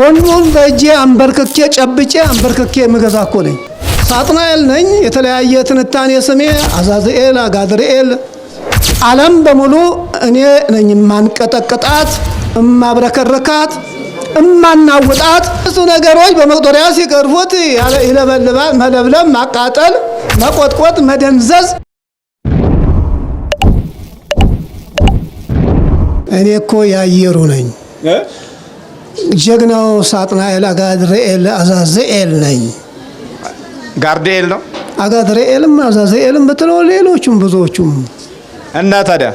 ሁሉን በእጄ አንበርክኬ ጨብጬ አንበርክኬ የምገዛ እኮ ነኝ። ሳጥናኤል ነኝ። የተለያየ ትንታኔ ስሜ አዛዝኤል፣ አጋድርኤል። ዓለም በሙሉ እኔ ነኝ ማንቀጠቅጣት፣ እማብረከረካት፣ እማናውጣት። ብዙ ነገሮች በመቁጠሪያ ሲቀርቡት ይለበልባል። መለብለም፣ ማቃጠል፣ መቆጥቆጥ፣ መደንዘዝ። እኔ እኮ ያየሩ ነኝ። ጀግናው ሳጥናኤል፣ አጋድርኤል፣ አዛዝኤል ነኝ። ጋርድኤል ነው አጋድርኤልም አዛዝኤልም ብትለው ሌሎቹም ብዙዎቹም። እና ታዲያ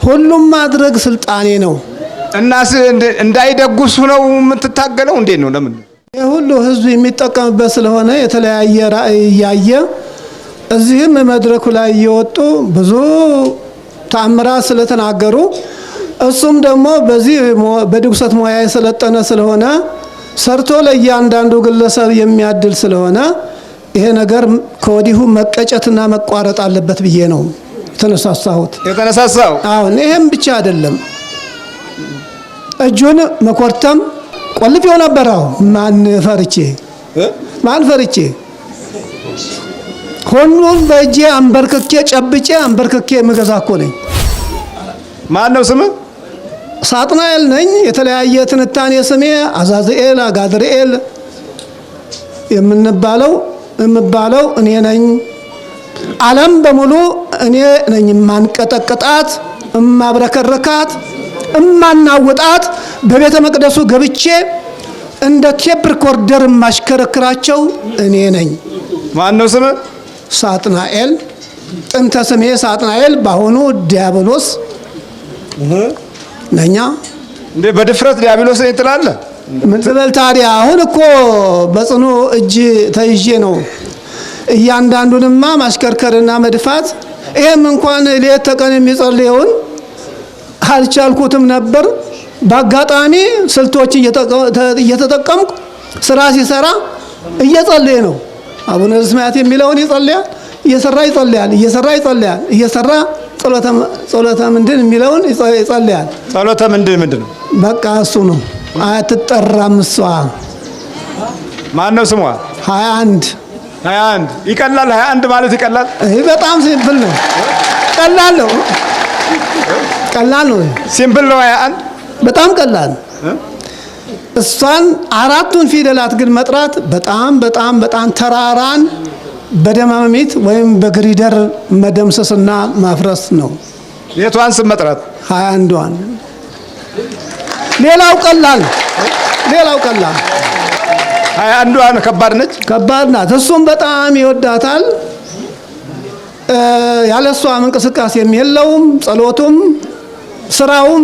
ሁሉም ማድረግ ስልጣኔ ነው። እናስ እንዳይደጉሱ ነው የምትታገለው? እንዴት ነው? ለምን ሁሉ ህዝብ የሚጠቀምበት ስለሆነ የተለያየ ራዕይ እያየ እዚህም መድረኩ ላይ እየወጡ ብዙ ተአምራት ስለተናገሩ እሱም ደግሞ በዚህ በድግሰት ሙያ የሰለጠነ ስለሆነ ሰርቶ ለእያንዳንዱ ግለሰብ የሚያድል ስለሆነ ይሄ ነገር ከወዲሁ መቀጨትና መቋረጥ አለበት ብዬ ነው የተነሳሳው። አሁን ይሄም ብቻ አይደለም፣ እጁን መኮርተም ቆልፌው ነበር። ማን ፈርቼ ሁሉን በእጄ አንበርክኬ ጨብጬ አንበርክኬ የምገዛ እኮ ነኝ። ማን ነው ስምህ? ሳጥናኤል ነኝ። የተለያየ ትንታኔ ስሜ አዛዝኤል፣ አጋድርኤል የምባለው እኔ ነኝ። ዓለም በሙሉ እኔ ነኝ ማንቀጠቅጣት፣ እማብረከረካት፣ እማናውጣት። በቤተ መቅደሱ ገብቼ እንደ ቴፕ ሪኮርደር ማሽከረክራቸው እኔ ነኝ። ማን ነው ስምህ? ሳጥናኤል። ጥንተ ስሜ ሳጥናኤል፣ በአሁኑ ዲያብሎስ ነኛ። እንዴ በድፍረት ዲያብሎስ ነኝ ትላለህ? ምን ትበል ታዲያ? አሁን እኮ በጽኑ እጅ ተይዤ ነው እያንዳንዱንማ ማሽከርከርና መድፋት። ይሄም እንኳን ሌት ተቀን የሚጸልየውን አልቻልኩትም ነበር። በአጋጣሚ ስልቶች እየተጠቀምኩ ስራ ሲሰራ እየጸለየ ነው። አቡነ ዘበሰማያት የሚለውን ይጸልያል፣ እየሰራ ይጸልያል፣ እየሰራ ጸሎተ ምንድን የሚለውን ይጸልያል። ጸሎተ ምንድን ነው? በቃ እሱ ነው። አትጠራም እሷ። ማን ነው ስሟ? 21 ይቀላል። 21 ማለት ይቀላል። ይሄ በጣም ሲምፕል ነው። ቀላል ነው። ሲምፕል ነው። 21 በጣም ቀላል። እሷን አራቱን ፊደላት ግን መጥራት በጣም ተራራን በደማሚት ወይም በግሪደር መደምሰስና ማፍረስ ነው። የቷን ስም መጥራት? 21ን። ሌላው ቀላል 21ን ከባድ ነች፣ ከባድ ናት። እሱም በጣም ይወዳታል። ያለሷም እንቅስቃሴም የለውም። ጸሎቱም፣ ስራውም፣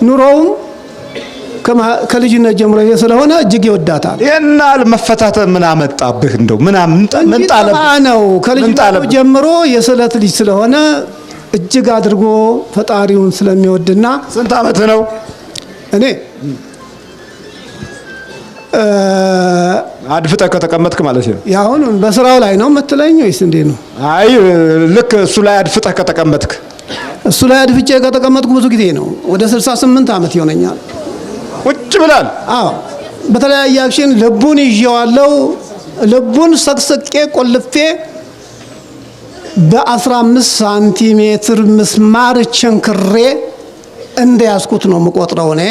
ኑሮውም ከልጅነት ጀምሮ ስለሆነ እጅግ ይወዳታል። ይሄናል መፈታተ ምን አመጣብህ? እንደው ምን ጣለብህ ነው? ከልጅነቱ ጀምሮ የስለት ልጅ ስለሆነ እጅግ አድርጎ ፈጣሪውን ስለሚወድና። ስንት ዓመት ነው? እኔ አድፍጠህ ከተቀመጥክ ማለት ነው። ያሁን በስራው ላይ ነው የምትለኝ ወይስ እንዴት ነው? አይ ልክ እሱ ላይ አድፍጠህ ከተቀመጥክ። እሱ ላይ አድፍጬ ከተቀመጥኩ ብዙ ጊዜ ነው። ወደ 68 ዓመት ይሆነኛል። ቁጭ ብላል? አዎ፣ በተለያየ አክሽን ልቡን ይዤዋለሁ። ልቡን ሰቅስቄ ቆልፌ በ15 ሳንቲሜትር ምስማር ቸንክሬ እንደያዝኩት ነው የምቆጥረው። እኔ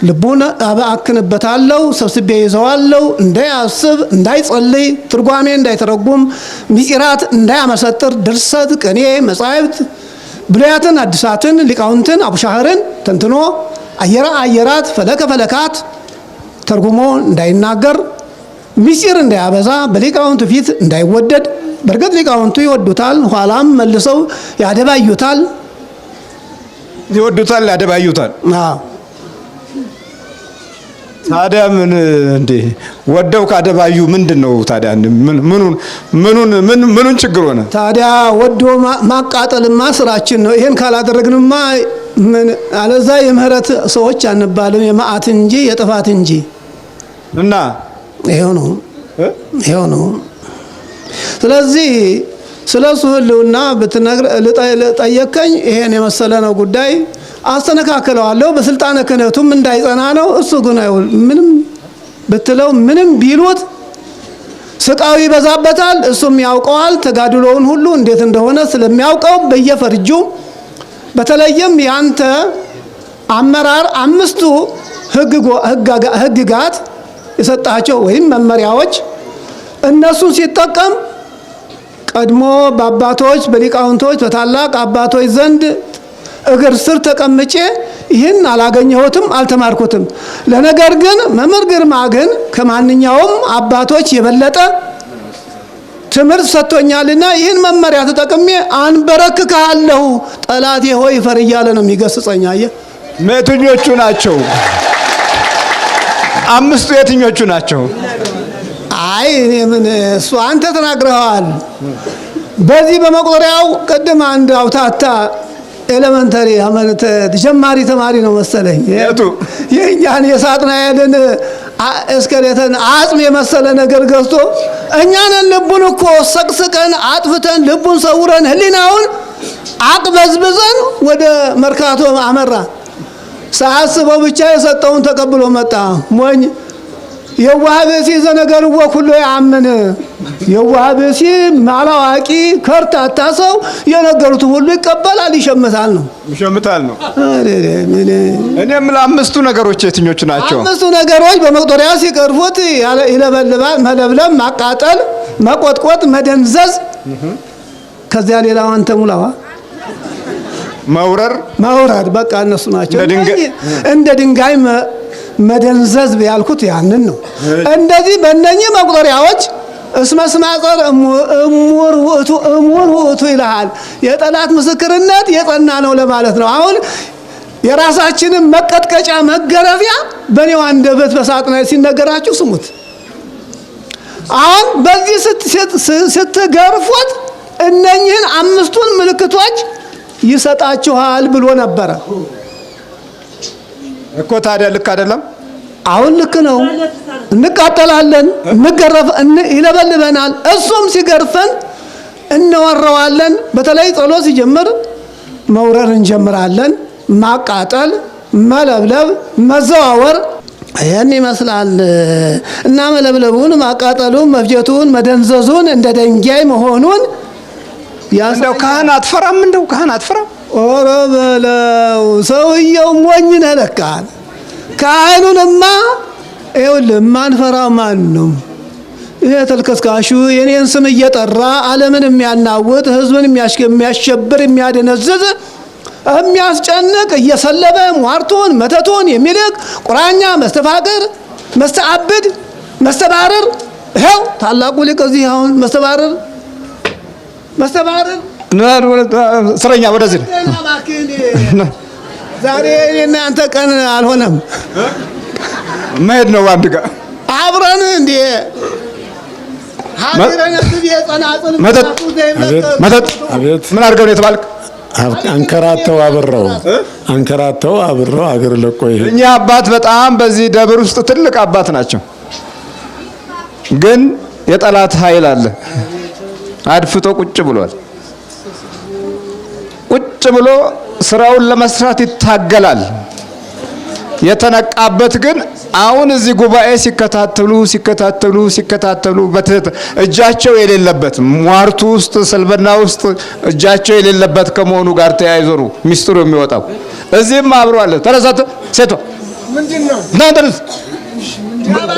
ልቡን አባክንበታለሁ፣ ሰብስቤ ይዘዋለሁ። እንዳያስብ፣ እንዳይጸልይ፣ ትርጓሜ እንዳይተረጉም፣ ምስጢራት እንዳያመሰጥር፣ ድርሰት፣ ቅኔ፣ መጻሕፍት፣ ብሉያትን፣ አዲሳትን፣ ሊቃውንትን፣ አቡሻህርን ተንትኖ አየራት ፈለካት ተርጉሞ እንዳይናገር፣ ምስጢር እንዳያበዛ፣ በሊቃውንቱ ፊት እንዳይወደድ። በእርግጥ ሊቃውንቱ ይወዱታል፣ ኋላም መልሰው ያደባዩታል። ታዲያ ምን እንዴ ወደው ካደባዩ ምንድነው ታዲያ? ምኑን ችግር ሆነ ታዲያ? ወዶ ማቃጠልማ ስራችን ነው። ይሄን ካላደረግንማ ምን አለዛ የምህረት ሰዎች አንባልም፣ የመዓት እንጂ የጥፋት እንጂ። እና ይሄው ነው። ስለዚህ ስለሱ ህልውና ጠየቀኝ። ይሄን የመሰለ ነው ጉዳይ አስተነካክለዋለሁ። በስልጣነ ክህነቱም እንዳይጸና ነው። እሱ ግን ምንም ብትለው ምንም ቢሉት ስቃው ይበዛበታል። እሱም ያውቀዋል ተጋድሎውን ሁሉ እንዴት እንደሆነ ስለሚያውቀው በየፈርጁ በተለይም ያንተ አመራር አምስቱ ህግጋት የሰጣቸው ወይም መመሪያዎች እነሱን ሲጠቀም ቀድሞ በአባቶች በሊቃውንቶች በታላቅ አባቶች ዘንድ እግር ስር ተቀምጬ ይህን አላገኘሁትም፣ አልተማርኩትም። ለነገር ግን መምህር ግርማ ግን ከማንኛውም አባቶች የበለጠ ትምህርት ሰጥቶኛልና ይህን መመሪያ ተጠቅሜ አንበረክካለሁ፣ ጠላቴ ሆይ ፈር እያለ ነው የሚገስጸኝ። አየህ፣ የትኞቹ ናቸው? አምስቱ የትኞቹ ናቸው? አይ እኔ ምን እሱ አንተ ተናግረዋል። በዚህ በመቁጠሪያው ቅድም አንድ አውታታ ኤሌመንተሪ አመንተ ጀማሪ ተማሪ ነው መሰለኝ የኛን የሳጥናኤልን እስከሌተን አጽም የመሰለ ነገር ገዝቶ እኛንን ልቡን እኮ ሰቅስቀን አጥፍተን ልቡን ሰውረን ህሊናውን አቅበዝብዘን ወደ መርካቶ አመራ። ሳያስበው ብቻ የሰጠውን ተቀብሎ መጣ። ሞኝ የዋህ ብእሲ ዘነገርዎ ኩሎ ያምን። የዋህ ብእሲ ማላዋቂ ከርታታ ሰው የነገሩት ሁሉ ይቀበላል፣ ይሸምታል ነው። እኔም ለአምስቱ ነገሮች የትኞቹ ናቸው? አምስቱ ነገሮች በመቁጠሪያ ሲቀርቡት ይለበልባል፣ መለብለም፣ ማቃጠል፣ መቆጥቆጥ፣ መደንዘዝ። ከዚያ ሌላው አንተ ሙላዋ መውረድ በቃ እነሱ ናቸው። እንደ ድንጋይ መደንዘዝ ያልኩት ያንን ነው። እንደዚህ በእነኚህ መቁጠሪያዎች እስመ ስማጸር እሙር ውእቱ ይልሃል። የጠላት ምስክርነት የጸና ነው ለማለት ነው። አሁን የራሳችንን መቀጥቀጫ መገረፊያ በኔው አንደበት በሳጥናኤል ሲነገራችሁ ስሙት። አሁን በዚህ ስትገርፉት እነኚህን አምስቱን ምልክቶች ይሰጣችኋል ብሎ ነበረ እኮ። ታዲያ ልክ አይደለም? አሁን ልክ ነው። እንቃጠላለን፣ ይለበልበናል። እሱም ሲገርፈን እንወረዋለን። በተለይ ጸሎት ሲጀምር መውረር እንጀምራለን። ማቃጠል፣ መለብለብ፣ መዘዋወር ይህን ይመስላል እና መለብለቡን፣ ማቃጠሉን፣ መፍጀቱን፣ መደንዘዙን እንደ ደንጋይ መሆኑን እንደው ካህን አትፈራም? እንደው ካህን አትፈራም? ኦሮ በለው ሰውየው ሞኝ ነህ ለካ። ካህኑንማ ይኸውልህ ማንፈራው ማን ነው? ይሄ ተልከስካሹ የኔን ስም እየጠራ ዓለምን የሚያናውጥ ሕዝብን የሚያሸብር የሚያደነዝዝ የሚያስጨንቅ እየሰለበ ሟርቱን መተቱን የሚልክ ቁራኛ መስተፋቅር መስተአብድ መስተባረር። ይኸው ታላቁ ሊቅ እዚህ አሁን መስተባረር እስረኛ ወደዚህ ዛሬ እኔና አንተ ቀን አልሆነም፣ መሄድ ነው አንድ ጋር አብረን እንዴ መተት ምን አድርገው ነው የተባልክ? አንከራተው አብረው አገር ለቆ ይሄ እኛ አባት በጣም በዚህ ደብር ውስጥ ትልቅ አባት ናቸው። ግን የጠላት ኃይል አለ። አድፍጦ ቁጭ ብሏል። ቁጭ ብሎ ስራውን ለመስራት ይታገላል። የተነቃበት ግን አሁን እዚህ ጉባኤ ሲከታተሉ እጃቸው የሌለበት ሟርቱ ውስጥ ስልበና ውስጥ እጃቸው የሌለበት ከመሆኑ ጋር ተያይዞ ነው ሚስጥሩ የሚወጣው። እዚህም አብሮ አለ። ተነሳተ ሴቷ ምንድነው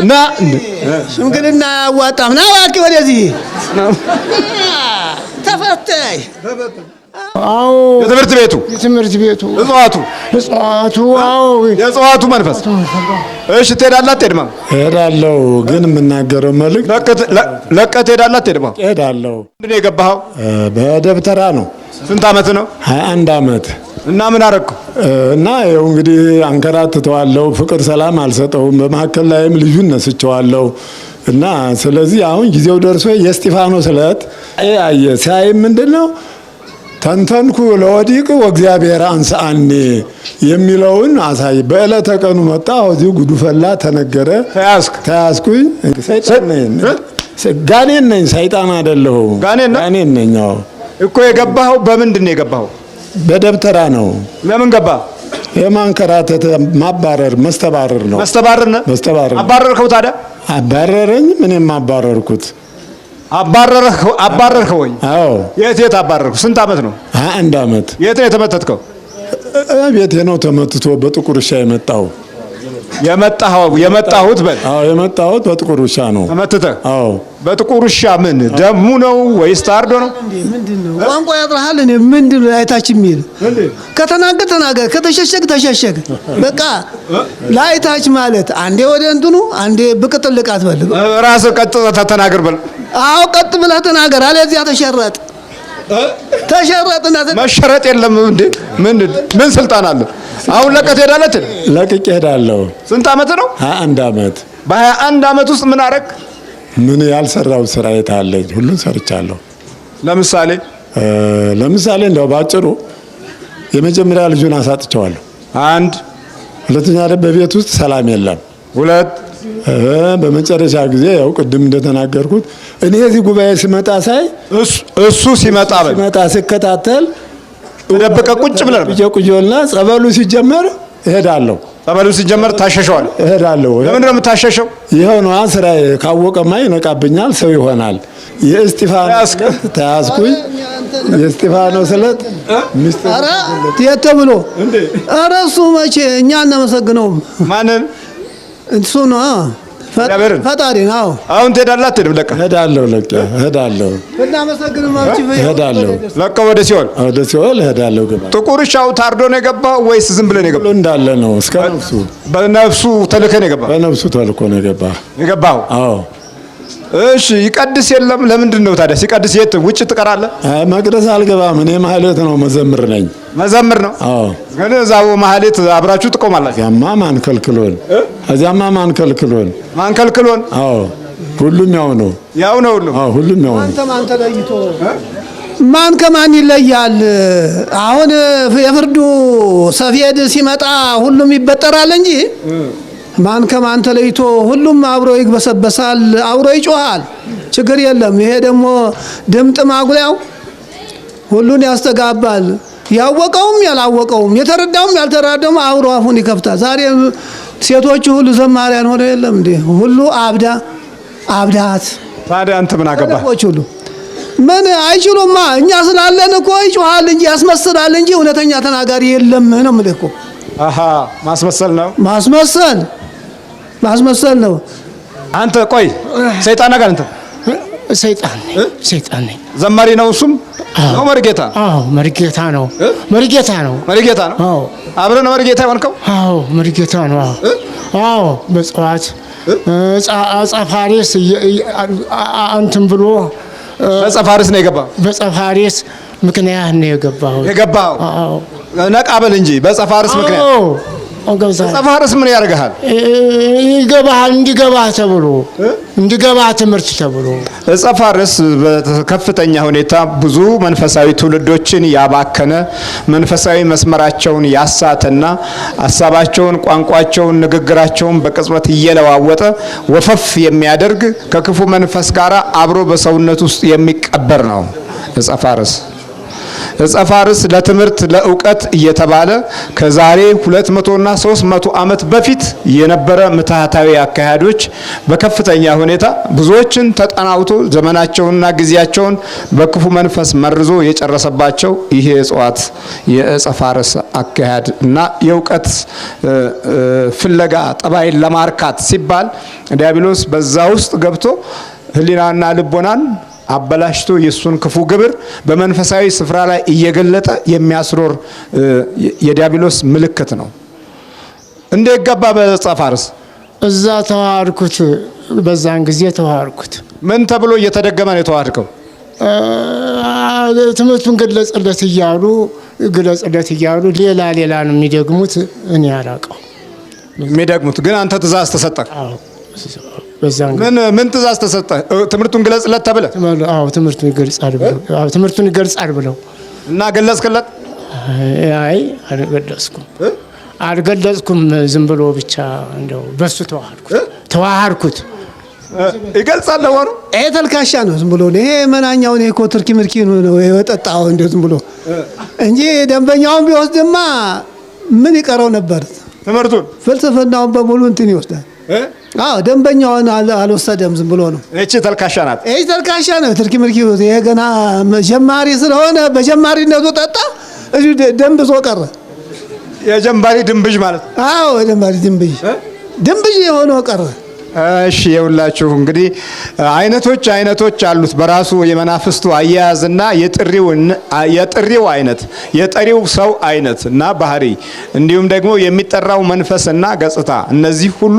ና ሽምግልና አያዋጣም። ና እባክህ ወደዚህ ተፈተይ። አዎ የትምህርት ቤቱ እጽዋቱ አዎ የእጽዋቱ መንፈስ። እሺ ትሄዳለህ አትሄድም? እሄዳለሁ። ግን የምናገረው መልእክት ለቀህ ትሄዳለህ አትሄድም? እሄዳለሁ። ምንድን ነው የገባኸው? በደብተራ ነው። ስንት ዓመት ነው? 21 ዓመት። እና ምን አደረግኩ? እና ይኸው እንግዲህ አንከራትተዋለሁ። ፍቅር ሰላም አልሰጠውም። በመካከል ላይም ልጁን ነስቸዋለሁ። እና ስለዚህ አሁን ጊዜው ደርሶ የእስጢፋኖስ ዕለት ሲያይ ምንድን ነው ተንተንኩ ለወዲቅ ወእግዚአብሔር አንሳአኒ የሚለውን አሳይ። በዕለተ ቀኑ መጣ። እዚህ ጉዱ ፈላ ተነገረ። ተያዝኩኝ። ጋኔን ነኝ፣ ሰይጣን አይደለሁም። ጋኔን ነኝ እኮ። የገባኸው በምንድን ነው የገባኸው? በደብተራ ነው። ለምን ገባ? የማንከራተት ማባረር፣ መስተባረር ነው። መስተባረር ነው። አባረርከው ታዲያ? አባረረኝ። ምንም አባረርኩት። አባረርከው ወይ? አዎ። የት አባረርከው? ስንት ዓመት ነው? 21 ዓመት። የት ነው የተመተትከው? ቤቴ ነው ተመትቶ በጥቁር ውሻ የመጣው። የመጣሁት በል። አዎ የመጣሁት በጥቁር ውሻ ነው። ተመትተህ? አዎ። በጥቁር ውሻ ምን ደሙ ነው ወይስ ታርዶ ነው? ምንድነው? ቋንቋ ያጥራሃል። እኔ ምንድነው ላይታች የሚል ተናገር፣ ከተሸሸግ ተሸሸግ። በቃ ላይታች ማለት አንዴ ወደ እንትኑ አንዴ ብቅ ጥልቅ አትበል። ራስህ ቀጥ ተናገር በል። አዎ ቀጥ ብለህ ተናገር። አለዚያ ተሸረጥ እና መሸረጥ የለም እንዴ? ምን ስልጣን አለ? አሁን ለቀህ ትሄዳለህ? ለቅቄ እሄዳለሁ። ስንት ዓመት ነው? 21 ዓመት። በ21 ዓመት ውስጥ ምን አደረግ? ምን ያልሰራው ስራ የታለኝ? ሁሉን ሰርቻለሁ። ለምሳሌ እንደው ባጭሩ የመጀመሪያ ልጁን አሳጥቸዋለሁ። 1 ሁለተኛ በቤት ውስጥ ሰላም የለም። 2 በመጨረሻ ጊዜ ያው ቅድም እንደተናገርኩት እኔ እዚህ ጉባኤ ሲመጣ ሳይ እሱ ሲመጣ ስከታተል ተደብቀህ ቁጭ ብለህ ጸበሉ ሲጀመር እሄዳለሁ። ጸበሉ ሲጀመር ታሸሸዋል? እሄዳለሁ። ለምን ነው የምታሸሸው? ይኸው ነው ስራዬ። ካወቀማ ይነቃብኛል፣ ሰው ይሆናል። የእስጢፋኖስ ተያዝኩኝ። የእስጢፋኖስ ዕለት ኧረ የት ተብሎ ኧረ እሱ መቼ እኛ እናመሰግነውም። ማንን? እሱ ነው ፈጣሪ ነው። አሁን ትሄዳለህ አትሄድም? ለቀህ? እሄዳለሁ። እሄዳለሁ። እናመሰግንም። እሄዳለሁ። ለቀህ ወደ ሲኦል እሄዳለሁ። ጥቁር ውሻው ታርዶ ነው የገባው ወይስ ዝም ብለህ ነው የገባው? እንዳለ ነው እስከ ነፍሱ። በነፍሱ ተልከህ ነው የገባው? በነፍሱ ተልኮ ነው የገባው። አዎ። እሺ ይቀድስ የለም? ለምንድን ነው ታዲያ? ሲቀድስ የት ውጭ ትቀራለህ? መቅደስ አልገባም። እኔ ማህሌት ነው መዘምር ነኝ። መዘምር ነው? አዎ። ግን እዛው ማህሌት አብራችሁ ትቆማላችሁ? ያማ ማን ከልክሎን? ማን ከልክሎን? አዎ። ሁሉም ያው ነው ሁሉም። አዎ ሁሉም ያው ነው። ማን ተለይቶ ማን ከማን ይለያል? አሁን የፍርዱ ሰፌድ ሲመጣ ሁሉም ይበጠራል እንጂ ማን ከማን ተለይቶ ሁሉም አብሮ ይግበሰበሳል፣ አብሮ ይጮሃል። ችግር የለም። ይሄ ደግሞ ድምጥ ማጉሊያው ሁሉን ያስተጋባል። ያወቀውም ያላወቀውም የተረዳውም ያልተረዳውም አብሮ አፉን ይከፍታል። ዛሬ ሴቶቹ ሁሉ ዘማሪያን ሆነ የለም እንዴ? ሁሉ አብዳት። ታዲያ አንተ ምን አገባህ? ሁሉ ምን አይችሉማ። እኛ ስላለን እኮ ይጮሃል እንጂ ያስመስላል እንጂ እውነተኛ ተናጋሪ የለም ነው የምልህ እኮ። ማስመሰል ነው። አንተ ቆይ ሰይጣን ነገር አንተ ሰይጣን ነኝ። ዘማሪ ነው እሱም ነው መርጌታ? አዎ መርጌታ ነው። አዎ አብረን ነው መርጌታ የሆንከው? አዎ መርጌታ ነው። አዎ በጽዋት ጸፋሪስ እንትን ብሎ በጸፋሪስ ነው የገባው? በጸፋሪስ ምክንያት ነው የገባው። አዎ ነቃ በል እንጂ በጸፋሪስ ምክንያት። ጸፋሪስ ምን ያደርግሃል? ይገባሃል እንዲገባ ትምህርት ተብሎ። ጸፋሪስ በከፍተኛ ሁኔታ ብዙ መንፈሳዊ ትውልዶችን ያባከነ፣ መንፈሳዊ መስመራቸውን ያሳተና ሐሳባቸውን፣ ቋንቋቸውን፣ ንግግራቸውን በቅጽበት እየለዋወጠ ወፈፍ የሚያደርግ ከክፉ መንፈስ ጋር አብሮ በሰውነት ውስጥ የሚቀበር ነው ጸፋሪስ። ጸፋሪስ ለትምህርት ለእውቀት እየተባለ ከዛሬ 200 እና 300 ዓመት በፊት የነበረ ምትሃታዊ አካሄዶች በከፍተኛ ሁኔታ ብዙዎችን ተጠናውቶ ዘመናቸውንና ጊዜያቸውን በክፉ መንፈስ መርዞ የጨረሰባቸው ይሄ እጽዋት የጸፋሪስ አካሄድ እና የእውቀት ፍለጋ ጠባይን ለማርካት ሲባል ዲያብሎስ በዛ ውስጥ ገብቶ ሕሊናና ልቦናን አበላሽቶ የሱን ክፉ ግብር በመንፈሳዊ ስፍራ ላይ እየገለጠ የሚያስሮር የዲያብሎስ ምልክት ነው። እንዴት ገባ በጸፋሪስ? እዛ ተዋርኩት። በዛን ጊዜ ተዋርኩት። ምን ተብሎ እየተደገመ ነው የተዋርከው? ትምህርቱን ገለጸለት እያሉ ሌላ ነው የሚደግሙት። እኔ አላውቀው የሚደግሙት ግን አንተ ትእዛዝ ተሰጠህ? አዎ። ምን ትእዛዝ ተሰጠህ? ትምህርቱን ግለጽለት ተብለህ? አዎ ትምህርቱን ይገልጻል ብለው እና ገለጽክለት? አይ አልገለጽኩም። ዝም ብሎ ብቻ እንደው በሱ ተዋሃርኩት። ይገልጻል ለወሩ ይሄ ተልካሻ ነው ዝም ብሎ ይሄ መናኛውን ይሄ እኮ ትርኪ ምርኪ ነው የወጠጣው እንደ ዝም ብሎ እንጂ ደንበኛውን ቢወስድማ ምን ይቀረው ነበር? ትምህርቱን ፍልስፍናውን በሙሉ እንትን ይወስዳል። አዎ ደንበኛውን አልወሰደም ዝም ብሎ ነው። እቺ ተልካሻ ናት። ይሄ ተልካሻ ነው ትርኪ ምርኪ ይሄ ገና ጀማሪ ስለሆነ በጀማሪነቱ ጠጣ እዚህ ደንብዞ ቀረ። የጀማሪ ድንብዥ ማለት አዎ የጀማሪ ድንብዥ የሆነው ቀረ። እሺ የሁላችሁ እንግዲህ አይነቶች አሉት በራሱ የመናፍስቱ አያያዝና የጥሪው አይነት የጠሪው ሰው አይነት እና ባህሪ እንዲሁም ደግሞ የሚጠራው መንፈስና ገጽታ እነዚህ ሁሉ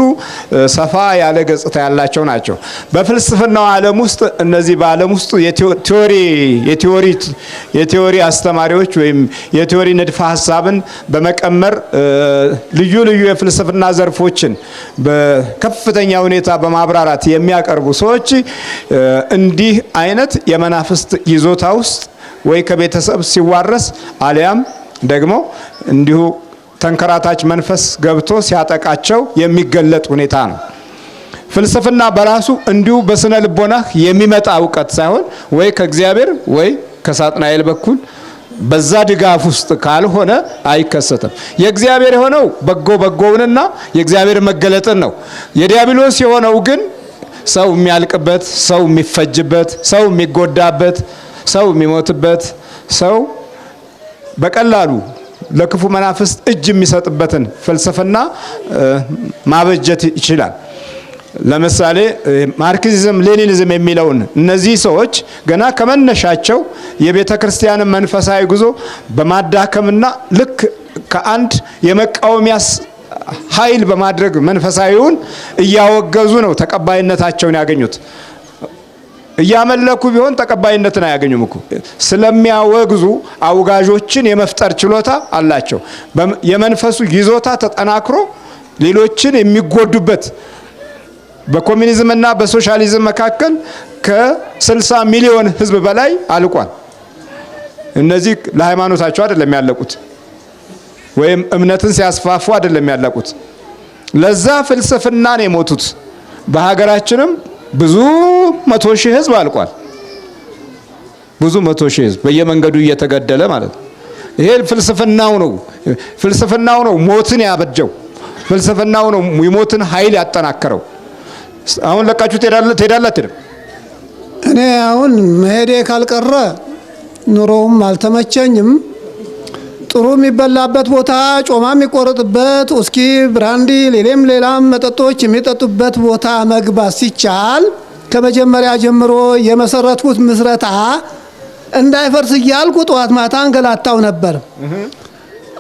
ሰፋ ያለ ገጽታ ያላቸው ናቸው። በፍልስፍናው ዓለም ውስጥ እነዚህ በዓለም ውስጥ የቲዮሪ አስተማሪዎች ወይም የቲዮሪ ንድፈ ሐሳብን በመቀመር ልዩ የፍልስፍና ዘርፎችን በከፍተኛ ሁኔታ በማብራራት የሚያቀርቡ ሰዎች እንዲህ አይነት የመናፍስት ይዞታ ውስጥ ወይ ከቤተሰብ ሲዋረስ አሊያም ደግሞ እንዲሁ ተንከራታች መንፈስ ገብቶ ሲያጠቃቸው የሚገለጥ ሁኔታ ነው። ፍልስፍና በራሱ እንዲሁ በስነ ልቦናህ የሚመጣ እውቀት ሳይሆን ወይ ከእግዚአብሔር ወይ ከሳጥናኤል በኩል በዛ ድጋፍ ውስጥ ካልሆነ አይከሰትም። የእግዚአብሔር የሆነው በጎውንና የእግዚአብሔር መገለጥን ነው። የዲያብሎስ የሆነው ግን ሰው የሚያልቅበት፣ ሰው የሚፈጅበት፣ ሰው የሚጎዳበት፣ ሰው የሚሞትበት፣ ሰው በቀላሉ ለክፉ መናፍስት እጅ የሚሰጥበትን ፍልስፍና ማበጀት ይችላል። ለምሳሌ ማርክሲዝም ሌኒኒዝም የሚለውን እነዚህ ሰዎች ገና ከመነሻቸው የቤተ ክርስቲያንን መንፈሳዊ ጉዞ በማዳከምና ልክ ከአንድ የመቃወሚያ ኃይል በማድረግ መንፈሳዊውን እያወገዙ ነው ተቀባይነታቸውን ያገኙት። እያመለኩ ቢሆን ተቀባይነትን አያገኙም እኮ። ስለሚያወግዙ አውጋዦችን የመፍጠር ችሎታ አላቸው። የመንፈሱ ይዞታ ተጠናክሮ ሌሎችን የሚጎዱበት በኮሚኒዝም እና በሶሻሊዝም መካከል ከ60 ሚሊዮን ህዝብ በላይ አልቋል። እነዚህ ለሃይማኖታቸው አይደለም ያለቁት ወይም እምነትን ሲያስፋፉ አይደለም ያለቁት፣ ለዛ ፍልስፍና ነው የሞቱት። በሀገራችንም ብዙ 100 ሺህ ህዝብ አልቋል። ብዙ 100 ሺህ ህዝብ በየመንገዱ እየተገደለ ማለት ነው። ይሄ ፍልስፍናው ነው ሞትን ያበጀው። ፍልስፍናው ነው የሞትን ኃይል ያጠናከረው። አሁን ለቃችሁ ትሄዳላችሁ? እኔ አሁን መሄዴ ካልቀረ ኑሮውም አልተመቸኝም። ጥሩ የሚበላበት ቦታ፣ ጮማ የሚቆረጥበት፣ ውስኪ፣ ብራንዲ፣ ሌላም መጠጦች የሚጠጡበት ቦታ መግባት ሲቻል ከመጀመሪያ ጀምሮ የመሰረትኩት ምስረታ እንዳይፈርስ እያልኩ ጠዋት ማታ አንገላታው ነበር።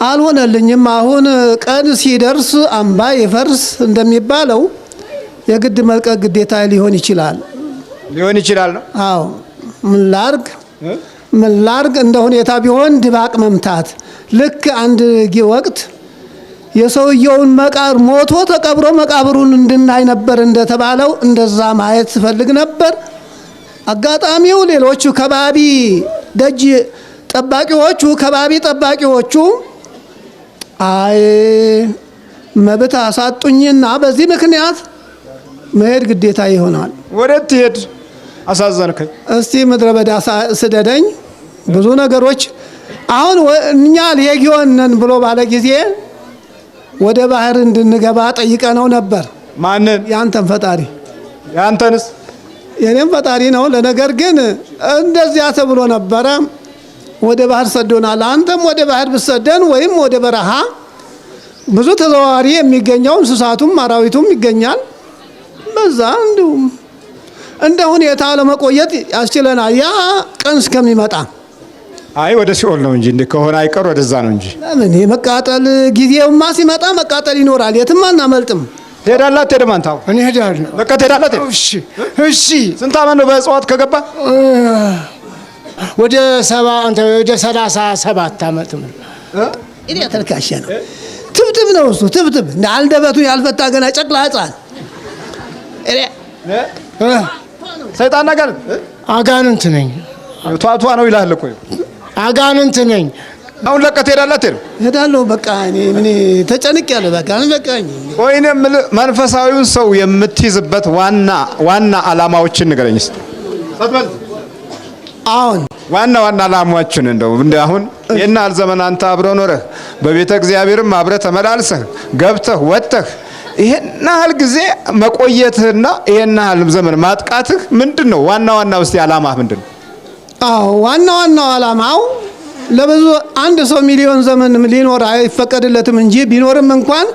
አልሆነልኝም። አሁን ቀን ሲደርስ አምባ ይፈርስ እንደሚባለው የግድ መልቀቅ ግዴታ ሊሆን ይችላል ነው። አዎ ምን ላርግ እንደ ሁኔታ ቢሆን ድባቅ መምታት። ልክ አንድ ወቅት የሰውየውን መቃብር ሞቶ ተቀብሮ መቃብሩን እንድናይ ነበር እንደተባለው እንደዛ ማየት ስፈልግ ነበር። አጋጣሚው ሌሎቹ ከባቢ ደጅ ጠባቂዎቹ አይ መብት አሳጡኝና በዚህ ምክንያት መሄድ ግዴታ ይሆናል። ወዴት ትሄድ? አሳዘንከኝ። እስቲ ምድረ በዳ ስደደኝ። ብዙ ነገሮች አሁን እኛ ሌጊዮን ነን ብሎ ባለ ጊዜ ወደ ባህር እንድንገባ ጠይቀነው ነበር። ማንን? ያንተን ፈጣሪ። ያንተንስ? የኔም ፈጣሪ ነው። ለነገር ግን እንደዚያ ተብሎ ነበረ። ወደ ባህር ሰዶናል። አንተም ወደ ባህር ብሰደን ወይም ወደ በረሃ ብዙ ተዘዋዋሪ የሚገኘው እንስሳቱም አራዊቱም ይገኛል። በዛ እንደ ሁኔታ ለመቆየት ያስችለናል። ያ ቀን እስከሚመጣ አይ ወደ ሲኦል ነው እንጂ ከሆነ አይቀር ወደዛ ነው እንጂ ለምን የመቃጠል ጊዜውማ ሲመጣ መቃጠል ይኖራል። የትም አናመልጥም። ትሄዳለህ አትሄድም? አንተ እኔ እሄዳለሁ። በቃ ትሄዳለህ። እሺ ስንት ዓመት ነው በእጽዋት ከገባ? ወደ 37 ዓመት ነው። እኔ ተልካሻ ነው። ትብትብ ነው እሱ ትብትብ እንደ አልደበቱ ያልፈታ ገና ጨቅላ ሕፃን ሰይጣን ነገር አጋንንት ነኝ። ቷቷ ነው ይላል እኮ አጋንንት ነኝ። አሁን ለቀት ሄዳላት ሄዳለሁ። በቃ እኔ ምን ተጨንቄያለሁ። በቃ ወይንም መንፈሳዊውን ሰው የምትይዝበት ዋና ዓላማዎችን ንገረኝ እስቲ። አሁን ዋና ዓላማዎችን እንደው አሁን የናል ዘመን አንተ አብረህ ኖረህ በቤተ እግዚአብሔርም አብረህ ተመላልሰህ ገብተህ ወጥተህ ይሄን ያህል ጊዜ መቆየትህና ይሄን ያህል ዘመን ማጥቃትህ ምንድነው? ዋና ውስጥ ዓላማህ ምንድነው? ዋናው ዓላማው ለብዙ አንድ ሰው ሚሊዮን ዘመን ሊኖር አይፈቀድለትም እንጂ ቢኖርም እንኳን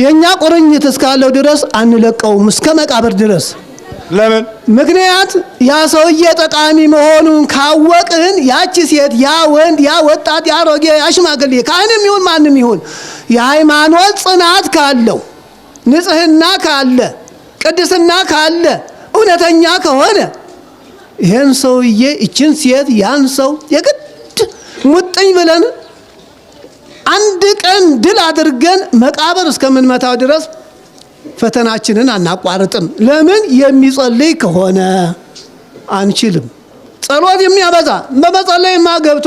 የኛ ቁርኝት እስካለው ድረስ አንለቀውም እስከ መቃብር ድረስ። ለምን? ምክንያት ያ ሰውዬ ጠቃሚ መሆኑን ካወቅን ያቺ ሴት፣ ያ ወንድ፣ ያ ወጣት፣ ያ አሮጌ፣ ያ ሽማግሌ ካህንም ይሁን ማንም ይሁን የሃይማኖት ጽናት ካለው፣ ንጽህና ካለ፣ ቅድስና ካለ፣ እውነተኛ ከሆነ ይህን ሰውዬ እችን ሴት ያን ሰው የግድ ሙጥኝ ብለን አንድ ቀን ድል አድርገን መቃብር እስከምንመታው ድረስ ፈተናችንን አናቋርጥም። ለምን? የሚጸልይ ከሆነ አንችልም። ጸሎት የሚያበዛ በመጸለይማ ገብቶ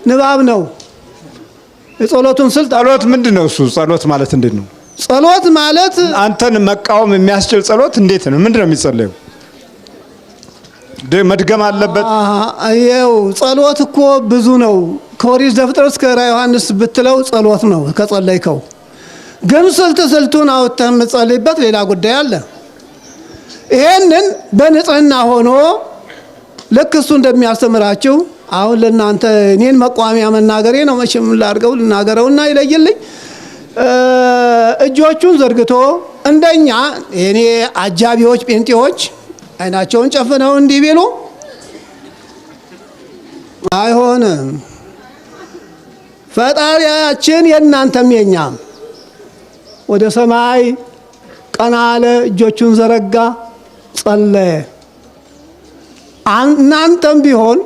ንባብ ነው የጸሎቱን ስልት። ጸሎት ምንድነው? እሱ ጸሎት ማለት እንዴት ነው? ጸሎት ማለት አንተን መቃወም የሚያስችል ጸሎት እንዴት ነው? ምንድነው የሚጸለየው? መድገም አለበት? ይኸው ጸሎት እኮ ብዙ ነው። ከኦሪት ዘፍጥረት እስከ ራዕየ ዮሐንስ ብትለው ጸሎት ነው ከጸለይከው። ግን ስልቱን አውጥተህ የምትጸልይበት ሌላ ጉዳይ አለ። ይሄንን በንጽህና ሆኖ ልክ እሱ እንደሚያስተምራችሁ አሁን ለእናንተ እኔን መቋሚያ መናገሬ ነው። መቼም ላድርገው ልናገረውና ይለይልኝ። እጆቹን ዘርግቶ እንደኛ እኔ አጃቢዎች ጴንጤዎች አይናቸውን ጨፍነው እንዲህ ቢሉ አይሆንም። ፈጣሪያችን የእናንተም የኛም ወደ ሰማይ ቀና አለ፣ እጆቹን ዘረጋ፣ ጸለየ። እናንተም ቢሆን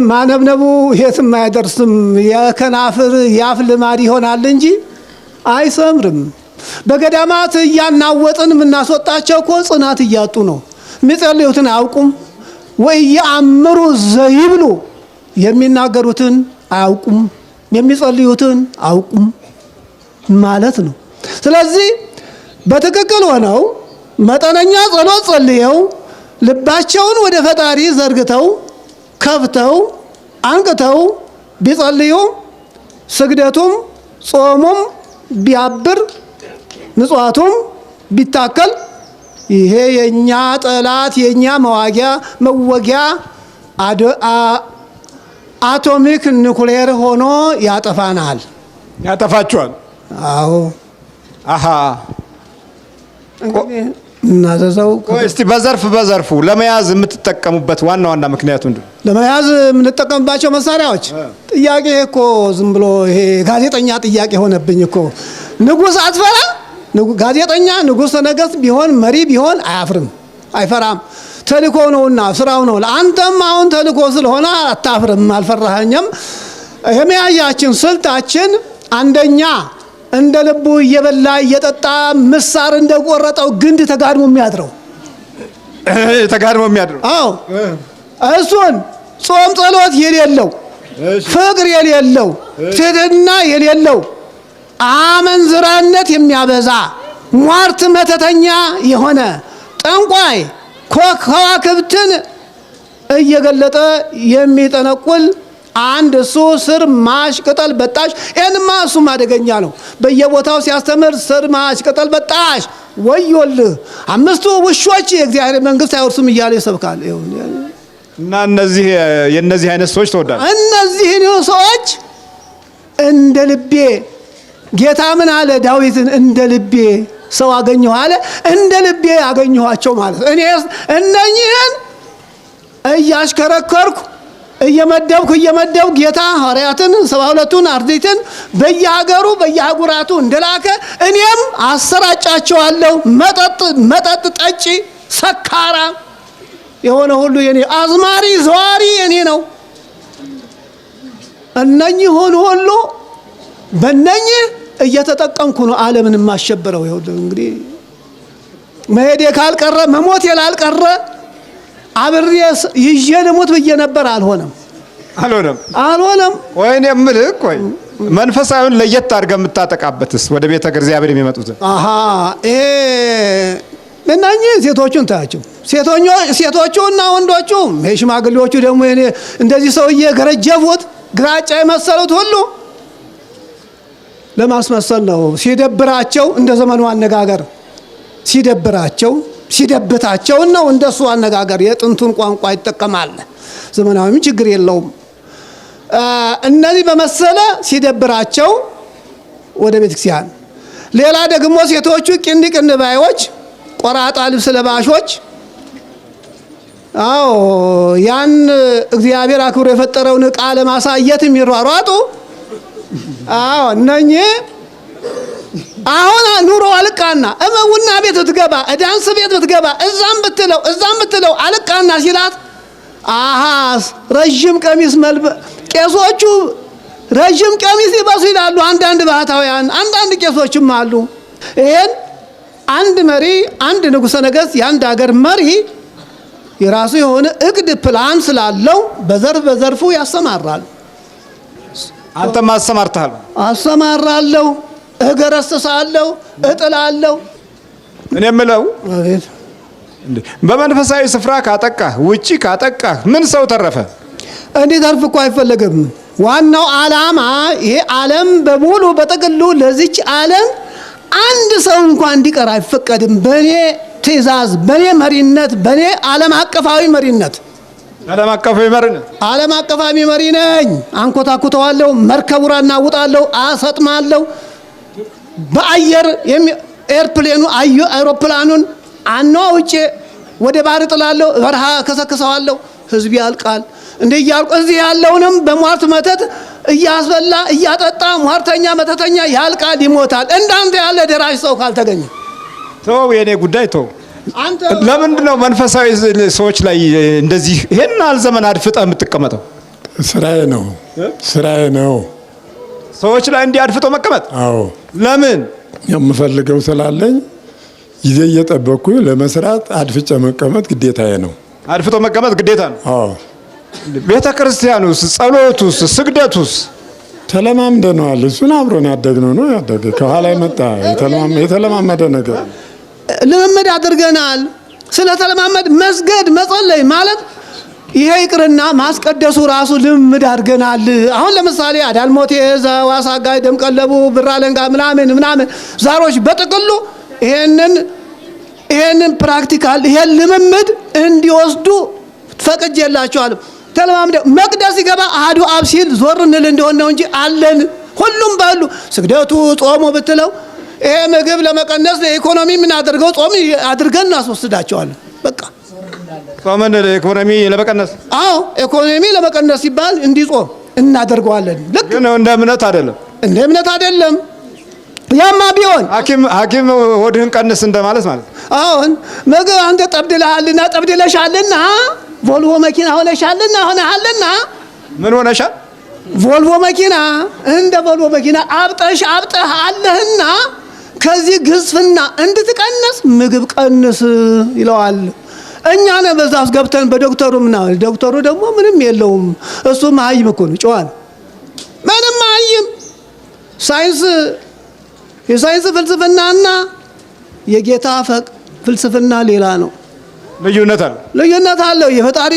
ማነብነቡ የትም አይደርስም። የከናፍር የአፍ ልማድ ይሆናል እንጂ አይሰምርም። በገዳማት እያናወጥን የምናስወጣቸው እኮ ጽናት እያጡ ነው። የሚጸልዩትን አያውቁም። ወኢየአምሩ ዘይብሉ የሚናገሩትን አያውቁም፣ የሚጸልዩትን አያውቁም ማለት ነው። ስለዚህ በትክክል ሆነው መጠነኛ ጸሎት ጸልየው ልባቸውን ወደ ፈጣሪ ዘርግተው ከፍተው አንቅተው ቢጸልዩ ስግደቱም ጾሙም ቢያብር ምጽዋቱም ቢታከል ይሄ የኛ ጠላት የኛ መወጊያ አቶሚክ ኒኩሌር ሆኖ ያጠፋናል፣ ያጠፋችኋል። አዎ አሃ እንግዲህ እናዘዘው። እስቲ በዘርፉ ለመያዝ የምትጠቀሙበት ዋና ምክንያቱ ምንድን ነው? ለመያዝ የምንጠቀምባቸው መሳሪያዎች ጥያቄ እኮ ዝም ብሎ ይሄ ጋዜጠኛ ጥያቄ ሆነብኝ እኮ። ንጉሥ አትፈራ? ጋዜጠኛ ንጉሥ ነገሥት ቢሆን መሪ ቢሆን አያፍርም፣ አይፈራም። ተልኮ ነውና ስራው ነው። ለአንተም አሁን ተልኮ ስለሆነ አታፍርም፣ አልፈራኸኝም። የመያዣችን ስልታችን አንደኛ እንደ ልቡ እየበላ እየጠጣ ምሳር እንደቆረጠው ግንድ ተጋድሞ የሚያድረው አዎ እሱን ጾም ጸሎት የሌለው ፍቅር የሌለው ትህትና የሌለው አመንዝራነት የሚያበዛ ሟርት መተተኛ የሆነ ጠንቋይ ከዋክብትን እየገለጠ የሚጠነቁል አንድ እሱ ስር ማሽ ቅጠል በጣሽ። ይህንማ እሱም አደገኛ ነው። በየቦታው ሲያስተምር ስር ማሽ ቅጠል በጣሽ ወዮልህ፣ አምስቱ ውሾች የእግዚአብሔር መንግሥት አይወርሱም እያለ ይሰብካል። እና የእነዚህ አይነት ሰዎች ተወዳጅ እነዚህን ሰዎች እንደ ልቤ ጌታ ምን አለ ዳዊትን? እንደ ልቤ ሰው አገኘሁ አለ። እንደ ልቤ አገኘኋቸው ማለት እኔ እነኚህን እያሽከረከርኩ እየመደብኩ ጌታ ሐዋርያትን 72ቱን አርድእትን በየሀገሩ በየአህጉራቱ እንደላከ እኔም አሰራጫቸዋለሁ። መጠጥ ጠጪ፣ ሰካራ የሆነ ሁሉ የኔ፣ አዝማሪ ዘዋሪ የኔ ነው። እነኚህ ሁሉ በእነኚህ እየተጠቀምኩ ነው ዓለምን የማሸብረው። ይኸውልህ እንግዲህ መሄዴ ካልቀረ መሞቴ ላልቀረ አብሬ ይዤ ልሙት ብዬ ነበር፣ አልሆነም። አልሆነም። ወይኔ የምልህ ቆይ መንፈሳዊውን ለየት አድርገህ የምታጠቃበትስ ወደ ቤተ እግዚአብሔር የሚመጡት ይሄ እነኚህ ሴቶቹን ታያቸው፣ ሴቶቹና ወንዶቹ፣ ሽማግሌዎቹ ደግሞ እንደዚህ ሰውዬ ገረጀፉት ግራጫ የመሰሉት ሁሉ ለማስመሰል ነው። ሲደብራቸው እንደ ዘመኑ አነጋገር ሲደብራቸው ሲደብታቸው ነው እንደሱ አነጋገር የጥንቱን ቋንቋ ይጠቀማል። ዘመናዊም ችግር የለውም። እነዚህ በመሰለ ሲደብራቸው ወደ ቤተክርስቲያን። ሌላ ደግሞ ሴቶቹ ቅንድ ቅንባዮች፣ ቆራጣ ልብስ ለባሾች፣ ያን እግዚአብሔር አክብሮ የፈጠረውን ዕቃ ለማሳየት የሚሯሯጡ እነኚህ አሁን ኑሮ አልቃና እመውና ቤት ብትገባ ዳንስ ቤት ብትገባ እዛም ብትለው አልቃና ሲላት ረዥም ቀሚስ ቄሶቹ ረዥም ቀሚስ ይበሱ ይላሉ። አንዳንድ ባህታውያን፣ አንዳንድ ቄሶችም አሉ። ይሄን አንድ መሪ፣ አንድ ንጉሠ ነገሥት፣ የአንድ ሀገር መሪ የራሱ የሆነ እቅድ ፕላን ስላለው በዘርፉ ያሰማራል። አንተም አሰማርተሃል? አሰማራለሁ፣ እገረስሳለሁ፣ እጥላለሁ። እኔ የምለው በመንፈሳዊ ስፍራ ካጠቃህ ውጪ ካጠቃህ ምን ሰው ተረፈ? እንዲተርፍ እኮ አይፈለግም። ዋናው ዓላማ ይሄ ዓለም በሙሉ በጥቅሉ ለዚች ዓለም አንድ ሰው እንኳን እንዲቀር አይፈቀድም። በኔ ትእዛዝ፣ በኔ መሪነት፣ በኔ ዓለም አቀፋዊ መሪነት ዓለም አቀፋዊ መሪ ነኝ። አንኮታኩተዋለሁ፣ መርከቡን አናውጣለሁ፣ አሰጥማለሁ። በአየር አይሮፕላኑን አናውጬ ወደ ባህር ጥላለሁ፣ በረሃ ከሰክሰዋለሁ። ህዝብ ያልቃል። እንደ እያልኩ እዚህ ያለውንም በሟርት መተት እያስበላ እያጠጣ ሟርተኛ መተተኛ ያልቃል፣ ይሞታል። እንዳንተ ያለ ደራሽ ሰው ካልተገኘ ተው፣ የኔ ጉዳይ ተው። ለምንድን ነው መንፈሳዊ ሰዎች ላይ እንደዚህ ይሄን ያህል ዘመን አድፍጠህ የምትቀመጠው? ስራዬ ነው ሰዎች ላይ እንዲህ አድፍጦ መቀመጥ። አዎ፣ ለምን? የምፈልገው ስላለኝ ጊዜ እየጠበቅኩ ለመስራት አድፍጬ መቀመጥ ግዴታዬ ነው። አድፍጦ መቀመጥ ግዴታ ነው? አዎ። ቤተ ክርስቲያኑስ፣ ጸሎቱስ፣ ስግደቱስ ተለማምደነዋል። እሱን አብሮን ያደግነው ነው። ከኋላ የመጣ የተለማመደ ነገር ልምምድ አድርገናል። ስለተለማመድ መስገድ መጸለይ ማለት ይሄ ይቅርና ማስቀደሱ ራሱ ልምምድ አድርገናል። አሁን ለምሳሌ አዳልሞቴ፣ ዘዋሳ ጋይ፣ ደምቀለቡ፣ ብራለንጋ ምናምን ዛሮች በጥቅሉ ይሄንን ፕራክቲካል ይሄን ልምምድ እንዲወስዱ ፈቅጄላቸዋለሁ። ተለማምደው መቅደስ ሲገባ አሐዱ አብ ሲል ዞር እንል እንደሆነ ነው እንጂ አለን። ሁሉም ባሉ ስግደቱ ጾሙ ብትለው ይሄ ምግብ ለመቀነስ ለኢኮኖሚ ምን አድርገው ጾም አድርገን እናስወስዳቸዋለን። በቃ ጾምን ለኢኮኖሚ ለመቀነስ ኢኮኖሚ ለመቀነስ ሲባል እንዲጾም እናደርገዋለን። ልክ ነው። እንደ እምነት አይደለም። ያማ ቢሆን ሐኪም ሆድህን ቀንስ እንደማለት ማለት። አሁን ምግብ አንተ ጠብድለሻልና ቮልቮ መኪና ሆነሻልና ምን ሆነሻል? ቮልቮ መኪና እንደ ቮልቮ መኪና አብጠህ አለህና ከዚህ ግዝፍና እንድትቀንስ ምግብ ቀንስ ይለዋል። እኛ ነን በዛ ገብተን በዶክተሩ ዶክተሩ ደግሞ ምንም የለውም። እሱ መሀይም እኮ ነው፣ ጨዋን ምንም መሀይም። የሳይንስ ፍልስፍናና የጌታ ፍልስፍና ሌላ ነው። ልዩነት አለው። የፈጣሪ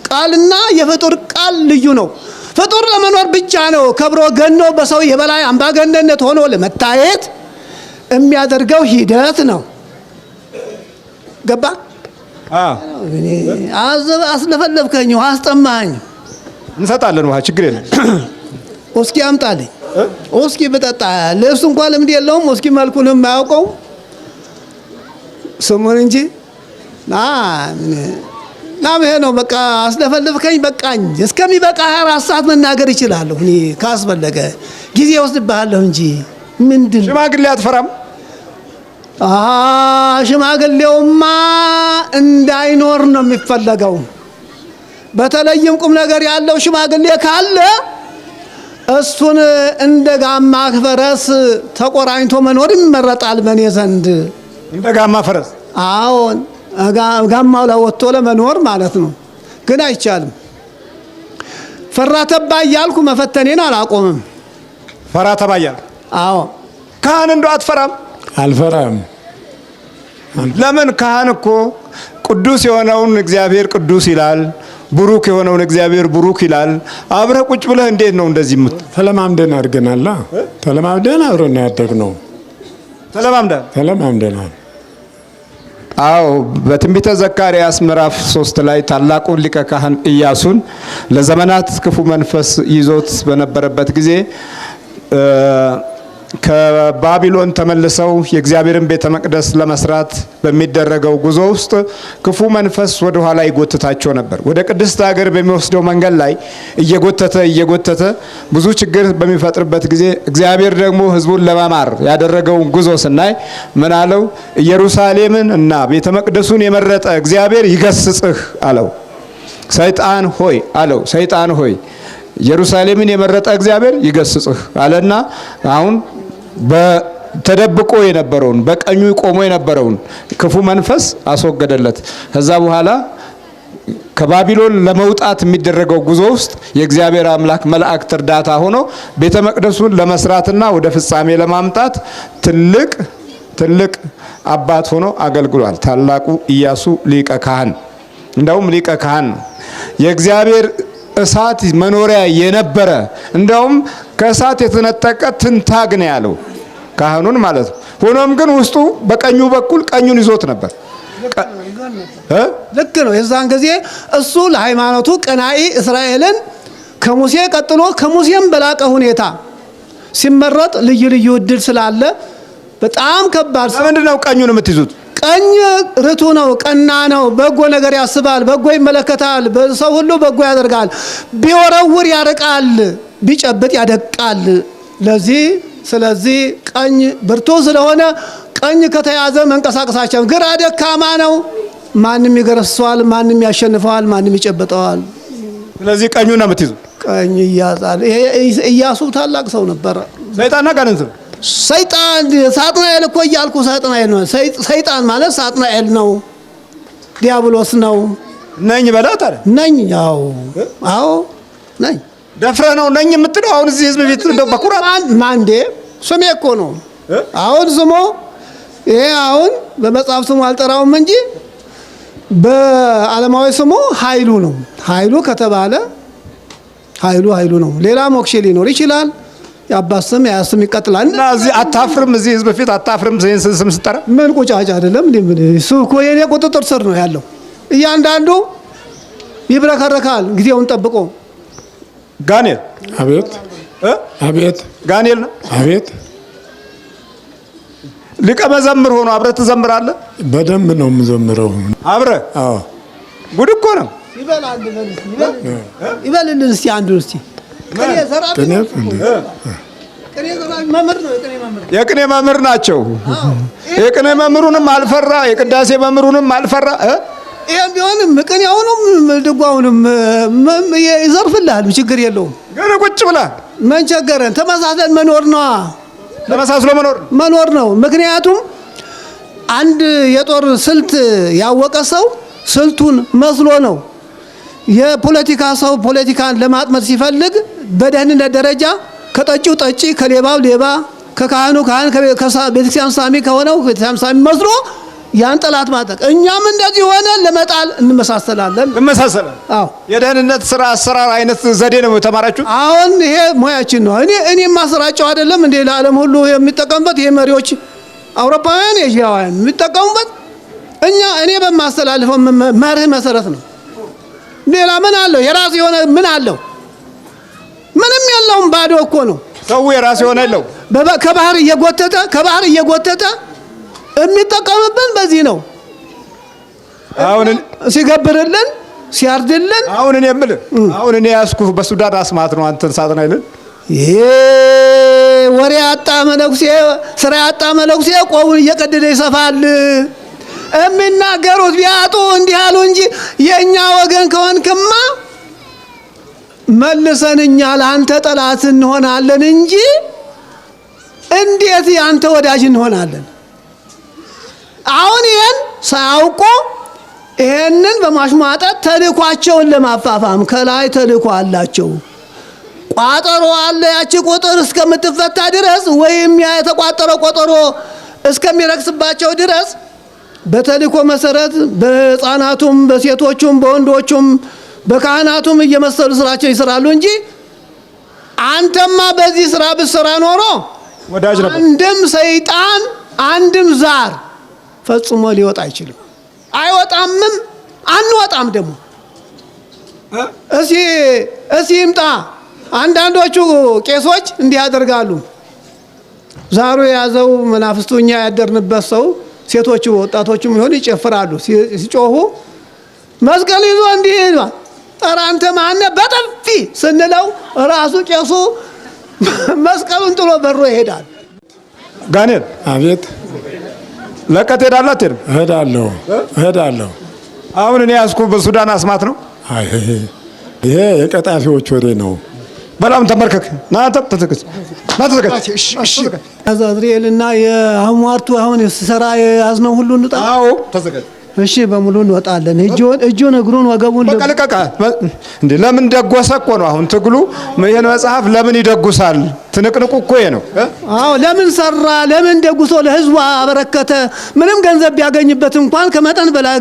ቃልና የፍጡር ቃል ልዩ ነው። ፍጡር ለመኖር ብቻ ነው ከብሮ ገኖ በሰው የበላይ አምባገነንነት ሆኖ ለመታየት የሚያደርገው ሂደት ነው። ገባ? አስለፈለፍከኝ፣ አስጠማኝ። እንሰጣለን ውሃ፣ ችግር የለም። እስኪ አምጣልኝ። እስኪ ብጠጣ ልብስ እንኳን ልምድ የለውም። እስኪ መልኩንም የማያውቀው ስሙን እንጂ ይሄ ነው። በቃ አስለፈለፍከኝ፣ በቃኝ። እስከሚበቃ 24 ሰዓት መናገር ይችላለሁ። እኔ ካስፈለገ ጊዜ ወስድብሃለሁ እንጂ ምንድን ሽማግሌ አትፈራም? ሽማግሌውማ እንዳይኖር ነው የሚፈለገው። በተለይም ቁም ነገር ያለው ሽማግሌ ካለ እሱን እንደ ጋማ ፈረስ ተቆራኝቶ መኖር ይመረጣል በእኔ ዘንድ። እንደ ጋማ ፈረስ? አዎን፣ ጋማው ላይ ወጥቶ ለመኖር ማለት ነው። ግን አይቻልም። ፈራ ተባ እያልኩ መፈተኔን አላቆምም። ፈራ ተባ እያልኩ? አዎ። ካህን እንደው አትፈራም? አልፈራም። ለምን? ካህን እኮ ቅዱስ የሆነውን እግዚአብሔር ቅዱስ ይላል፣ ብሩክ የሆነውን እግዚአብሔር ብሩክ ይላል። አብረህ ቁጭ ብለህ እንዴት ነው እንደዚህ ተለማምደን አድርገናል። ተለማምደን አብረን ያደግነው ተለማምደናል። አዎ በትንቢተ ዘካርያስ ምዕራፍ 3 ላይ ታላቁን ሊቀ ካህን ኢያሱን ለዘመናት ክፉ መንፈስ ይዞት በነበረበት ጊዜ ከባቢሎን ተመልሰው የእግዚአብሔርን ቤተ መቅደስ ለመስራት በሚደረገው ጉዞ ውስጥ ክፉ መንፈስ ወደ ኋላ ይጎትታቸው ነበር። ወደ ቅድስት ሀገር በሚወስደው መንገድ ላይ እየጎተተ ብዙ ችግር በሚፈጥርበት ጊዜ እግዚአብሔር ደግሞ ሕዝቡን ለመማር ያደረገውን ጉዞ ስናይ ምን አለው? ኢየሩሳሌምን እና ቤተ መቅደሱን የመረጠ እግዚአብሔር ይገስጽህ አለው። ሰይጣን ሆይ አለው። ሰይጣን ሆይ ኢየሩሳሌምን የመረጠ እግዚአብሔር ይገስጽህ አለና አሁን ተደብቆ የነበረውን በቀኙ ቆሞ የነበረውን ክፉ መንፈስ አስወገደለት። ከዛ በኋላ ከባቢሎን ለመውጣት የሚደረገው ጉዞ ውስጥ የእግዚአብሔር አምላክ መላእክት እርዳታ ሆኖ ቤተ መቅደሱን ለመስራትና ወደ ፍጻሜ ለማምጣት ትልቅ አባት ሆኖ አገልግሏል። ታላቁ ኢያሱ ሊቀ ካህን እንደውም ሊቀ ካህን ነው። የእግዚአብሔር እሳት መኖሪያ የነበረ እንደውም ከእሳት የተነጠቀ ትንታግ ነው ያለው ካህኑን ማለት ነው። ሆኖም ግን ውስጡ በቀኙ በኩል ቀኙን ይዞት ነበር። ልክ ነው። የዛን ጊዜ እሱ ለሃይማኖቱ ቀናኢ እስራኤልን ከሙሴ ቀጥሎ ከሙሴም በላቀ ሁኔታ ሲመረጥ ልዩ እድል ስላለ በጣም ከባድ። ለምንድን ነው ቀኙን የምትይዙት? ቀኝ ርቱ ነው፣ ቀና ነው፣ በጎ ነገር ያስባል፣ በጎ ይመለከታል፣ ሰው ሁሉ በጎ ያደርጋል፣ ቢወረውር ያርቃል፣ ቢጨብጥ ያደቃል። ስለዚህ ቀኝ ብርቱ ስለሆነ ቀኝ ከተያዘ መንቀሳቀሳቸው፣ ግራ ደካማ ነው፣ ማንም ይገረሰዋል፣ ማንም ያሸንፈዋል፣ ማንም ይጨብጠዋል። ስለዚህ ቀኙን ነው የምትይዙት? ቀኝ ይያዛል። ይሄ ኢያሱ ታላቅ ሰው ነበር። ሰይጣንና ጋኔን ሰይጣን ሳጥናኤል እኮ እያልኩ ሳጥናኤል ነው። ሰይጣን ማለት ሳጥናኤል ነው፣ ዲያብሎስ ነው። ነኝ በላት አለ። ነኝ አዎ ነኝ። ደፍረ ነው ነኝ የምትለው አሁን እዚህ ህዝብ ቤት እንደው በኩራት ማንዴ ስሜ እኮ ነው። አሁን ስሙ ይሄ አሁን በመጽሐፍ ስሙ አልጠራውም እንጂ በዓለማዊ ስሙ ኃይሉ ነው። ኃይሉ ከተባለ ኃይሉ ነው። ሌላ ሞክሼ ሊኖር ይችላል። የአባት ስም ያስም ይቀጥላል። እና እዚህ አታፍርም? እዚህ ህዝብ ፊት አታፍርም? ዘይን ስም ስጠራ ምን ቁጫጭ አይደለም እንዴ? ምን እሱ እኮ የኔ ቁጥጥር ስር ነው ያለው። እያንዳንዱ ይብረከረካል ጊዜውን ጠብቆ። ጋኔል አቤት ጋኔል ነው። አቤት ሊቀ መዘምር ሆኖ አብረህ ትዘምራለህ? በደንብ ነው የምዘምረው አብረህ። አዎ ጉድ እኮ ነው። ይበልልን እስቲ አንዱን እስቲ የቅኔ መምህር ናቸው። የቅኔ መምህሩንም አልፈራ፣ የቅዳሴ መምህሩንም አልፈራ። ይሄም ቢሆንም ቅኔውንም ድጓውንም ይዘርፍልሃል፣ ችግር የለውም። ግን ቁጭ ብለህ ምን ቸገረን? ተመሳሰል መኖር ነው። ተመሳስሎ መኖር ነው። ምክንያቱም አንድ የጦር ስልት ያወቀ ሰው ስልቱን መስሎ ነው። የፖለቲካ ሰው ፖለቲካን ለማጥመድ ሲፈልግ በደህንነት ደረጃ ከጠጪው ጠጪ፣ ከሌባው ሌባ፣ ከካህኑ ካህን፣ ከቤተክርስቲያን ሳሚ ከሆነው ቤተክርስቲያን ሳሚ መስሎ ያን ጠላት ማጠቅ። እኛም እንደዚህ ሆነ ለመጣል እንመሳሰላለን። አዎ የደህንነት ስራ አሰራር አይነት ዘዴ ነው የተማራችሁ። አሁን ይሄ ሙያችን ነው። እኔ ማሰራጨው አይደለም እንዴ? ለዓለም ሁሉ የሚጠቀምበት ይሄ መሪዎች አውሮፓውያን ኤዥያውያን የሚጠቀሙበት እኔ በማስተላልፈው መርህ መሰረት ነው። ሌላ ምን አለው? የራሱ የሆነ ምን አለው? ምንም የለውም። ባዶ እኮ ነው። ሰው የራሱ የሆነ የለው። ከባህር እየጎተተ የሚጠቀምብን በዚህ ነው። አሁን ሲገብርልን ሲያርድልን። አሁን እኔ የምልህ አሁን እኔ ያስኩህ በሱዳን አስማት ነው። አንተን ሳጥናኤልን ይሄ ወሬ ያጣ መነኩሴ፣ ስራ ያጣ መነኩሴ ቆቡን እየቀደደ ይሰፋል። የሚናገሩት ቢያጡ እንዲህ አሉ እንጂ የኛ ወገን ከሆንክማ መልሰን እኛ ለአንተ ጠላት እንሆናለን እንጂ እንዴት ያንተ ወዳጅ እንሆናለን? አሁን ይሄን ሳያውቁ ይሄንን በማሽሟጠጥ ተልኳቸውን ለማፋፋም ከላይ ተልኮ አላቸው። ቋጠሮ አለ። ያቺ ቁጥር እስከምትፈታ ድረስ ወይም ያ የተቋጠረው ቆጠሮ እስከሚረክስባቸው ድረስ በተልኮ መሰረት በሕፃናቱም በሴቶቹም በወንዶቹም በካህናቱም እየመሰሉ ስራቸው ይሰራሉ እንጂ አንተማ በዚህ ስራ ብትሰራ ኖሮ ወዳጅ ነበር። አንድም ሰይጣን አንድም ዛር ፈጽሞ ሊወጣ አይችልም። አይወጣምም፣ አንወጣም ደግሞ እሲ ይምጣ። አንዳንዶቹ ቄሶች እንዲህ ያደርጋሉ። ዛሩ የያዘው መናፍስቱኛ ያደርንበት ሰው ሴቶቹ ወጣቶቹም ይሆን ይጨፍራሉ። ሲጮሁ መስቀል ይዞ እንዲህ ይሏል። ኧረ አንተ ማነህ በጥፊ ስንለው ራሱ ቄሱ መስቀሉን ጥሎ በሮ ይሄዳል። ጋኔል አቤት ለቀት ሄዳለህ አትሄድም? እሄዳለሁ። አሁን እኔ ያዝኩ በሱዳን አስማት ነው። አይ ይሄ የቀጣፊዎች ወሬ ነው። በላም ተመርከክ ናንተ ተተከስ ናተከስ እሺ አዛዝሪኤልና የአሟርቱ አሁን ሲሰራ ያዝነው ሁሉ እንጣ። አዎ ተዘጋጅ። እሺ በሙሉ እንወጣለን። እጁን እግሩን ወገቡን በቀልቀቃ እንዴ ለምን ደጎሰ እኮ ነው አሁን ትግሉ። ይሄን መጽሐፍ ለምን ይደጉሳል? ትንቅንቁ እኮ ነው። አዎ ለምን ሰራ? ለምን ደጉሶ ለህዝቡ አበረከተ? ምንም ገንዘብ ቢያገኝበት እንኳን ከመጠን በላይ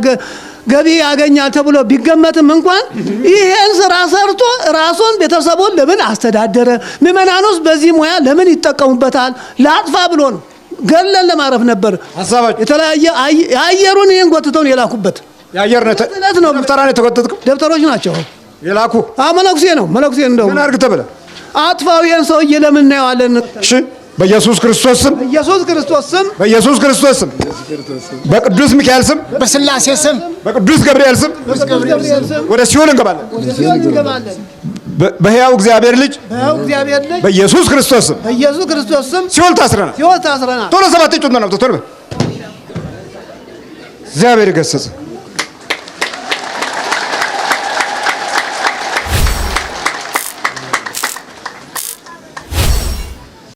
ገቢ ያገኛል ተብሎ ቢገመትም እንኳን ይሄን ስራ ሰርቶ ራሱን ቤተሰቡን ለምን አስተዳደረ? ምዕመናኑስ በዚህ ሙያ ለምን ይጠቀሙበታል? ላጥፋ ብሎ ነው። ገለን ለማረፍ ነበር ሐሳባችሁ። የተለያየ አየሩን ይሄን ጎትተው የላኩበት የአየር ነው። ደብተራን የተጎተትከው ደብተሮች ናቸው የላኩ። መነኩሴ ነው። መነኩሴ እንደው ምን አድርግ ተብለ አጥፋው ይሄን ሰውዬ ለምን እናየዋለን? እሺ በኢየሱስ ክርስቶስ ስም፣ በኢየሱስ ክርስቶስ ስም፣ በኢየሱስ ክርስቶስ ስም፣ በቅዱስ ሚካኤል ስም፣ በስላሴ ስም፣ በቅዱስ ገብርኤል ስም ወደ ሲኦል እንገባለን። በሕያው እግዚአብሔር ልጅ በኢየሱስ ክርስቶስ ስም፣ በኢየሱስ ክርስቶስ ስም ሲኦል ታስረናል። ሲኦል ታስረናል። ቶሎ ሰባት ጩት ነው። ቶሎ እግዚአብሔር ይገስጽ።